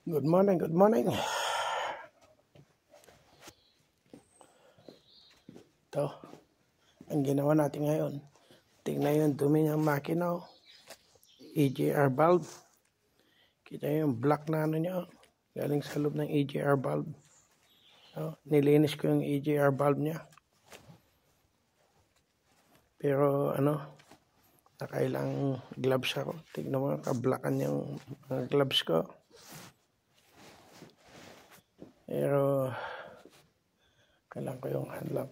Good morning, good morning. Ito, ang ginawa natin ngayon. Tingnan yung dumi ng makina. EGR valve. Kita yung black na ano niya. Galing sa loob ng EGR valve. Nilinis ko yung EGR valve niya. Pero nakailang gloves ako. Tingnan mo, kablakan yung gloves ko. Pero kailangan ko yung handlamp.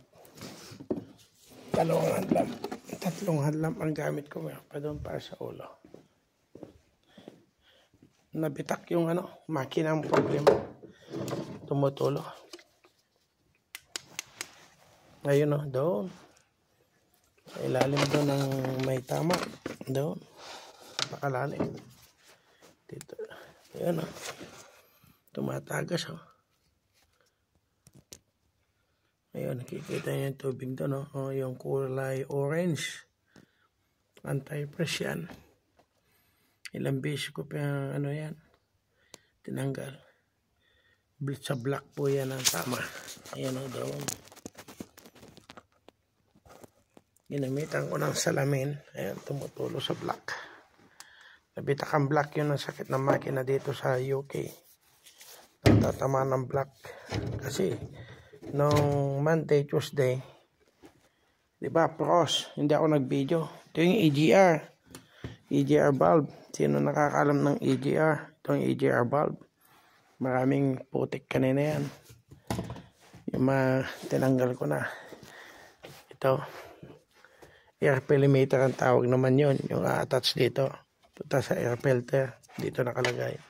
Tatlong handlamp ang gamit ko. Meron pa doon para sa ulo. Nabitak yung makina ang problema. Tumutulo. Ayun doon. Sa ilalim doon ng may tama. Doon. Napakalalim. Dito. Ayun tumatagas Ayun, nakikita niyo yung tubig doon, yung kulay orange. Anti-press yan. Ilang beses ko pa yan, tinanggal. Sa black po yan ang tama. Ayan doon. Ginamitan ko ng salamin. Ayan, tumutulo sa black. Nabitak ang black, yun ang sakit ng makina dito sa UK. Natatama ng black. Kasi nung Monday, Tuesday, diba, pros, hindi ako nag-video. Ito yung EGR valve. Sino nakakalam ng EGR? Ito yung EGR valve. Maraming putik kanina yan. Yung tinanggal ko na. Ito, air perimeter ang tawag naman yun. Yung attach dito. Punta sa air filter. Dito nakalagay.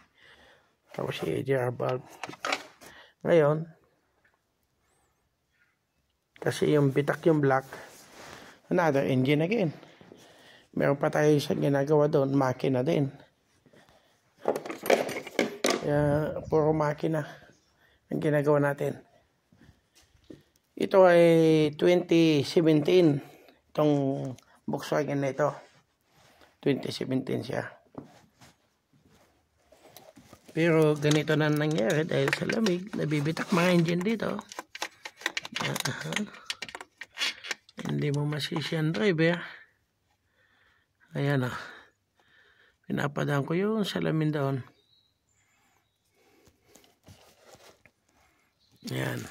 Tapos yung EGR valve. Ngayon, kasi yung bitak yung black, another engine again. Meron pa tayo isang ginagawa doon, makina din. Kaya puro makina ang ginagawa natin. Ito ay 2017. Itong Volkswagen na ito. 2017 siya. Pero ganito na nangyari dahil sa lamig. Nabibitak mga engine dito. Hindi mo masisi ang driver. Ayan pinapadaan ko yung salamin doon. Ayan,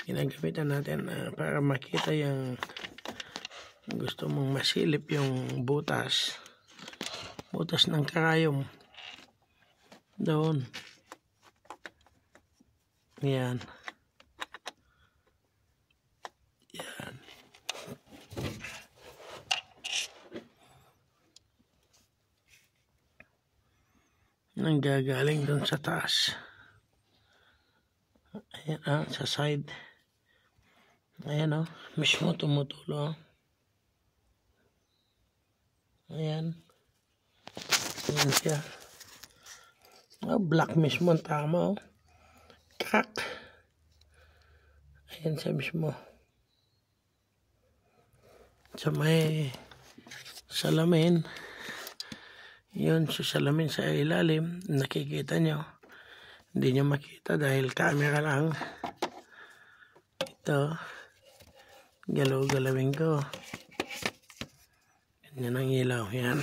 ginagamitan natin para makita yung gusto mong masilip yung butas ng karayom doon. Ayan. Nanggagaling doon sa taas. Ayan sa side. Ayan mismo tumutulo. Ayan. Ayan siya. Black mismo ang tama Crack. Ayan siya mismo. Sa may salamin. Yun, sa salamin sa ilalim, nakikita nyo. Hindi nyo makita dahil camera lang. Ito, galaw-galawin ko. Ganyan ang ilaw, yan.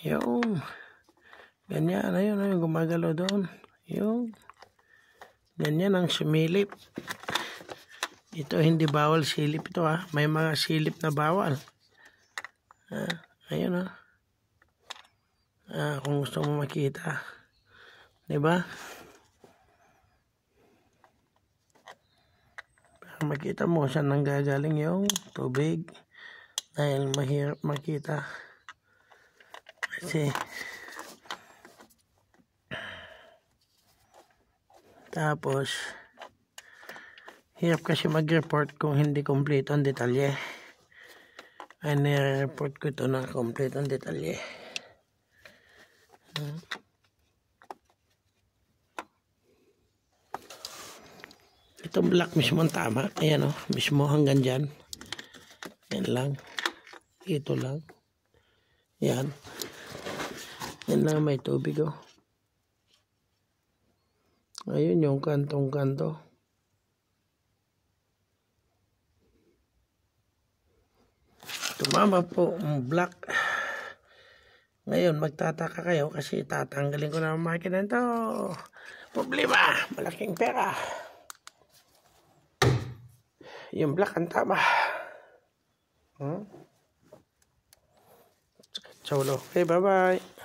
Yung, ganyan, ayun, gumagalaw doon. Yung, ganyan ang sumilip. Ito, hindi bawal silip ito May mga silip na bawal. Ayun kung gusto mo makita, diba? Para makita mo saan nanggagaling yung tubig dahil mahirap makita kasi tapos hirap kasi mag-report kung hindi kompleto ang detalye. Ay nire-report ko ito na kompleto ang detalye. Itong black mismo ang tama. Ayan mismo hanggang dyan. Yan lang. Ito lang. Yan. Yan lang may tubig oh. Ayun yung kantong-kanto. Tumama po ang black. Ngayon magtataka kayo kasi tatanggalin ko na ang makina nito. Problema, malaking pera. Yung black ang tama. Cholo. Okay, bye-bye.